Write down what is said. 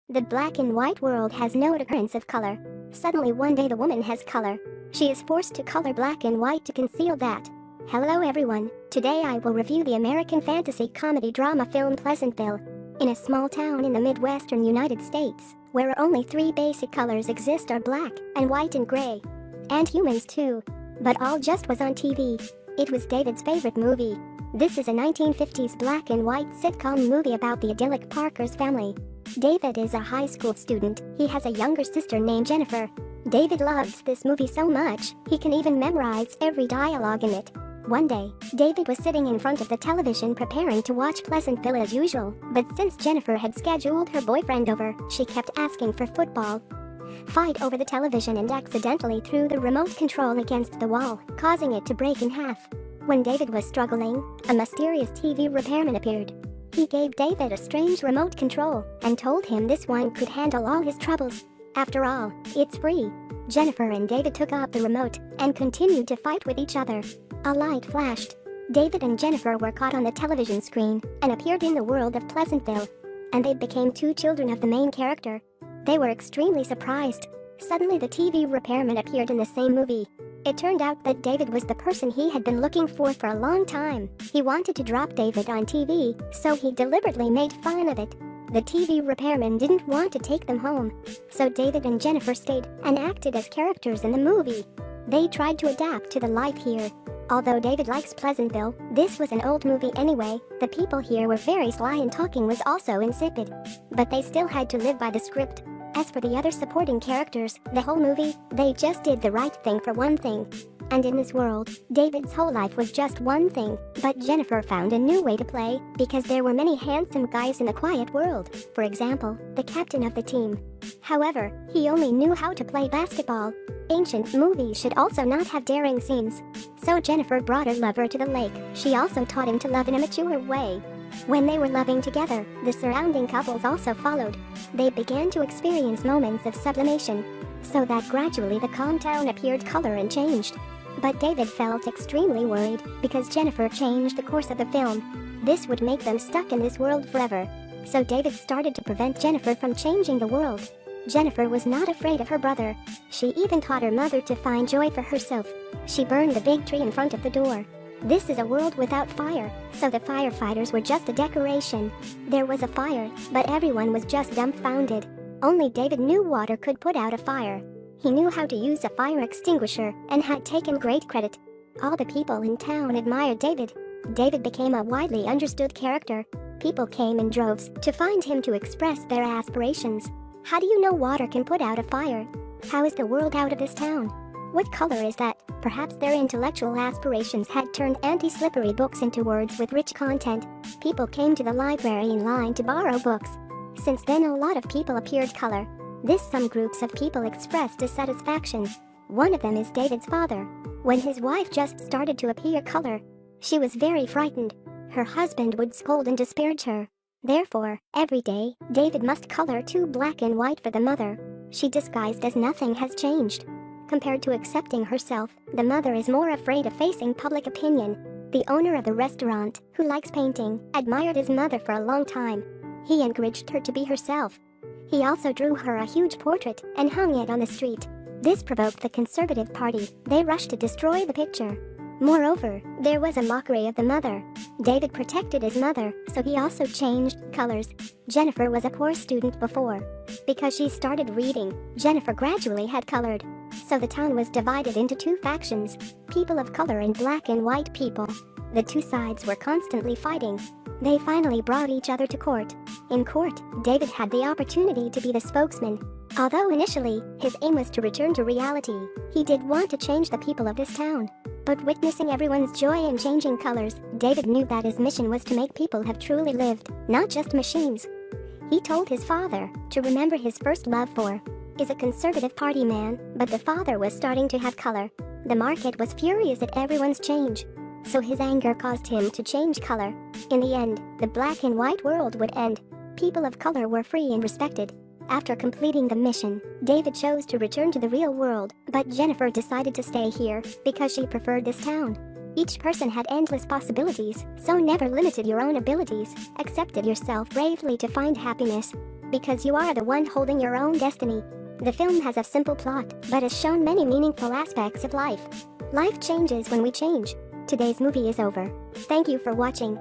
The black and white world has no occurrence of color. Suddenly one day the woman has color. She is forced to color black and white to conceal that. Hello everyone, today I will review the American fantasy comedy drama film Pleasantville. In a small town in the Midwestern United States, where only three basic colors exist are black and white and gray. And humans too. But all just was on TV. It was David's favorite movie. This is a 1950s black and white sitcom movie about the idyllic Parker's family. David is a high school student. He has a younger sister named Jennifer. David loves this movie so much, he can even memorize every dialogue in it. One day, David was sitting in front of the television preparing to watch Pleasantville as usual, but since Jennifer had scheduled her boyfriend over, she kept asking for football. Fight over the television and accidentally threw the remote control against the wall, causing it to break in half. When David was struggling, a mysterious TV repairman appeared. He gave David a strange remote control and told him this one could handle all his troubles. After all, it's free. Jennifer and David took up the remote and continued to fight with each other. A light flashed. David and Jennifer were caught on the television screen and appeared in the world of Pleasantville. And they became two children of the main character. They were extremely surprised. Suddenly the TV repairman appeared in the same movie. It turned out that David was the person he had been looking for a long time. He wanted to drop David on TV, so he deliberately made fun of it. The TV repairman didn't want to take them home, so David and Jennifer stayed and acted as characters in the movie. They tried to adapt to the life here. Although David likes Pleasantville, this was an old movie anyway. The people here were very sly and talking was also insipid. But they still had to live by the script. As for the other supporting characters, the whole movie, they just did the right thing for one thing. And in this world, David's whole life was just one thing, but Jennifer found a new way to play, because there were many handsome guys in the quiet world. For example, the captain of the team. However, he only knew how to play basketball. Ancient movies should also not have daring scenes. So Jennifer brought her lover to the lake. She also taught him to love in a mature way. When they were loving together, the surrounding couples also followed. They began to experience moments of sublimation, so that gradually the calm town appeared color and changed. But David felt extremely worried, because Jennifer changed the course of the film. This would make them stuck in this world forever. So David started to prevent Jennifer from changing the world. Jennifer was not afraid of her brother. She even taught her mother to find joy for herself. She burned the big tree in front of the door. This is a world without fire, so the firefighters were just a decoration. There was a fire, but everyone was just dumbfounded. Only David knew water could put out a fire. He knew how to use a fire extinguisher and had taken great credit. All the people in town admired David. David became a widely understood character. People came in droves to find him to express their aspirations. How do you know water can put out a fire? How is the world out of this town? What color is that? Perhaps their intellectual aspirations had turned anti-slippery books into words with rich content. People came to the library in line to borrow books. Since then a lot of people appeared color. Some groups of people expressed dissatisfaction. One of them is David's father. When his wife just started to appear color, she was very frightened. Her husband would scold and disparage her. Therefore, every day, David must color two black and white for the mother. She disguised as nothing has changed. Compared to accepting herself, the mother is more afraid of facing public opinion. The owner of the restaurant, who likes painting, admired his mother for a long time. He encouraged her to be herself. He also drew her a huge portrait and hung it on the street. This provoked the Conservative Party. They rushed to destroy the picture. Moreover, there was a mockery of the mother. David protected his mother, so he also changed colors. Jennifer was a poor student before. Because she started reading, Jennifer gradually had colored. So the town was divided into two factions, people of color and black and white people. The two sides were constantly fighting. They finally brought each other to court. In court, David had the opportunity to be the spokesman. Although initially, his aim was to return to reality, he did want to change the people of this town. But witnessing everyone's joy in changing colors, David knew that his mission was to make people have truly lived, not just machines. He told his father to remember his first love for is a Conservative Party man, but the father was starting to have color. The market was furious at everyone's change, so his anger caused him to change color. In the end, the black and white world would end. People of color were free and respected. After completing the mission, David chose to return to the real world, but Jennifer decided to stay here because she preferred this town. Each person had endless possibilities, so never limited your own abilities. Accepted yourself bravely to find happiness. because you are the one holding your own destiny. The film has a simple plot, but has shown many meaningful aspects of life. Life changes when we change. Today's movie is over. Thank you for watching.